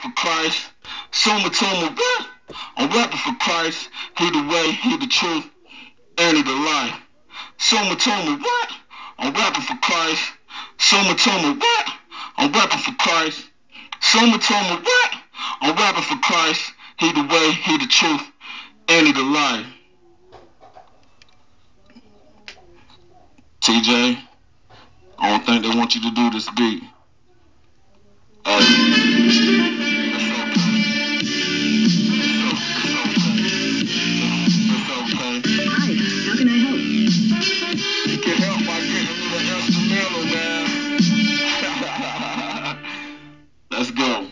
for Christ. Soma Toma, what? I'm rapping for Christ. He the way, he the truth, and he the life. Soma Toma, what? I'm rapping for Christ. Soma Toma, what? I'm rapping for Christ. Soma Toma, what? I'm rapping for Christ. He the way, he the truth, and he the life. TJ, I don't think they want you to do this beat. Hi, how can I help? You can help by getting me the instrumental, man. Let's go.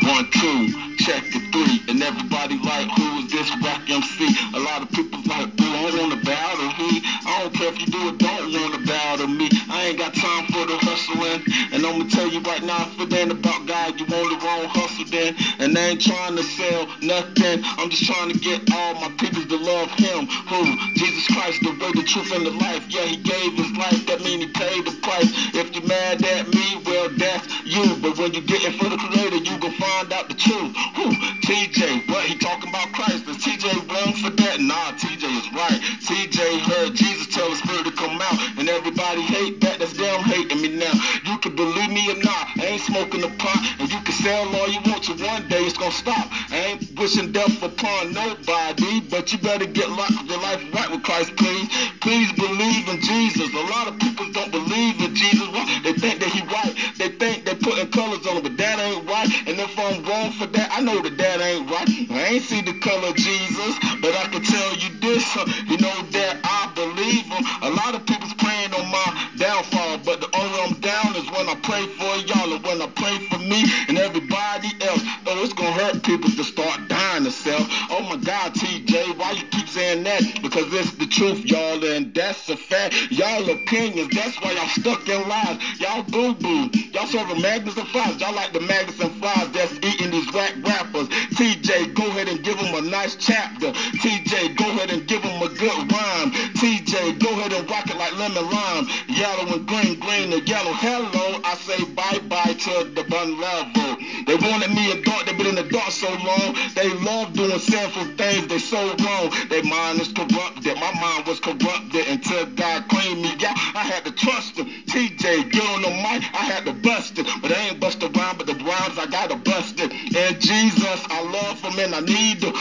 1, 2, check the 3, and everybody like, who is this rap MC? A lot of people like, I don't want to battle he. I don't care if you do or don't want to battle me. I ain't got time for the hustling, and I'm gonna tell you right now, if it ain't about God, you want the wrong hustle then. And I ain't trying to sell nothing. I'm just trying to get all my people to love Him. Who? Jesus Christ, the way, the truth, and the life. Yeah, He gave His life. That means He paid the price. If you're mad at me, well, that's you. But when you get in front of the Creator, you gon' find out the truth. Who? TJ, what? He talking about Christ. Is TJ wrong for that? Nah, TJ is right. TJ heard Jesus tell the Spirit to come out, and everybody hate that. That's them hating me now. You can believe me or not. I ain't smoking the pot, and you can sell all you want to. One day it's gonna stop. I ain't wishing death upon nobody, but you better get your life right with Christ, please. Please believe in Jesus. A lot of people don't believe in Jesus. They think that He right. They think they putting colors on him, but that ain't right. And if I'm wrong for that, I know that ain't right. I ain't see the color of Jesus, but I can tell you this, you know that I believe Him. A lot of people's praying on my downfall, but the only way I'm down is when I pray for y'all and when I pray for me and everybody else. Oh, it's gonna hurt people to start dying to self. Oh my God, TJ, why you keep saying that? Because it's the truth, y'all, and that's a fact. Y'all opinions, that's why y'all stuck in lies. Y'all boo-boo. Y'all serving magnets and flies. Y'all like the magnets and flies that's eating these whack rappers. TJ, go ahead and give them a nice chapter. TJ, go ahead and give them a good rhyme. TJ, go ahead and rock it like lemon lime. Yellow and green, green and yellow. Hello, I say bye-bye to the bun level. They wanted me in dark, they been in the dark so long. They love doing sinful things, they so wrong. Their mind is corrupted, my mind was corrupted until God claimed me. Yeah, I had to trust Him. TJ, get on the mic, I had to bust it. But I ain't bust around, but the rhymes I gotta bust it. And Jesus, I love Him and I need to.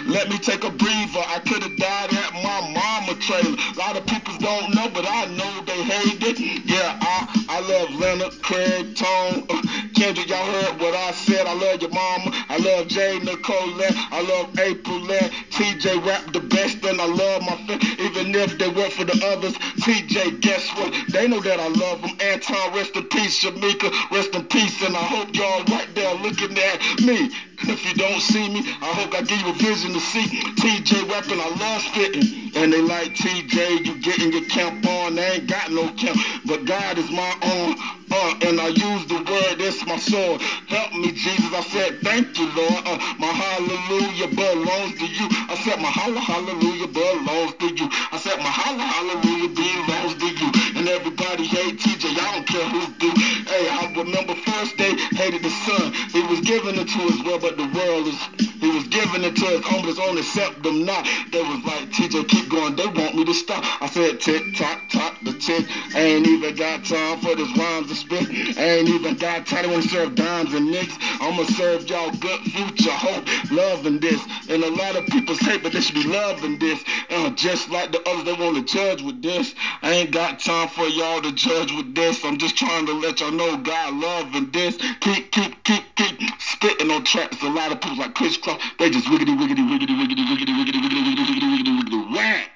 Let me take a breather. I could have died at my mama trailer. A lot of people don't know, but I know they hate it. Yeah, I love Leonard, Craig, Tone, Kendrick. Y'all heard what I said. I love your mama. I love Jay, Nicolette. I love April. TJ rap the best, and I love my friends. Even if they work for the others. TJ, guess what? They know that I love them. Anton, rest in peace. Shamika, rest in peace. And I hope y'all right there looking at me. If you don't see me, I hope I give you a vision to see. TJ rapping, I love spitting. And they like, TJ, you getting your camp on. They ain't got no camp, but God is my own. And I use the word, it's my sword. Help me, Jesus. I said, thank you, Lord. My hallelujah belongs to you. I said, my hallelujah belongs to you. I said, my hallelujah belongs to you. And everybody hate TJ. I don't care who do. Hey, I remember first they hated the son. He was giving it to his world, but the world is, he was giving it to his homeless, only accept them not. They was like, TJ, keep going. They want me to stop. I said, tick, tock, tock, the tick. I ain't even got time for this rhymes to spit. I ain't even got time. I want to serve dimes and nicks. I'ma serve y'all good future, hope, loving this. And a lot of people hate, but they should be loving this. Just like the others, they want to judge with this. I ain't got time for y'all to judge with this. I'm just trying to let y'all know God loving this. Keep spitting on tracks. A lot of people like Chris Cross, they just wiggity, wiggity, wiggity, wiggity, wiggity, wiggity, wiggity, wiggity, wiggity, wiggity, wiggity, whack.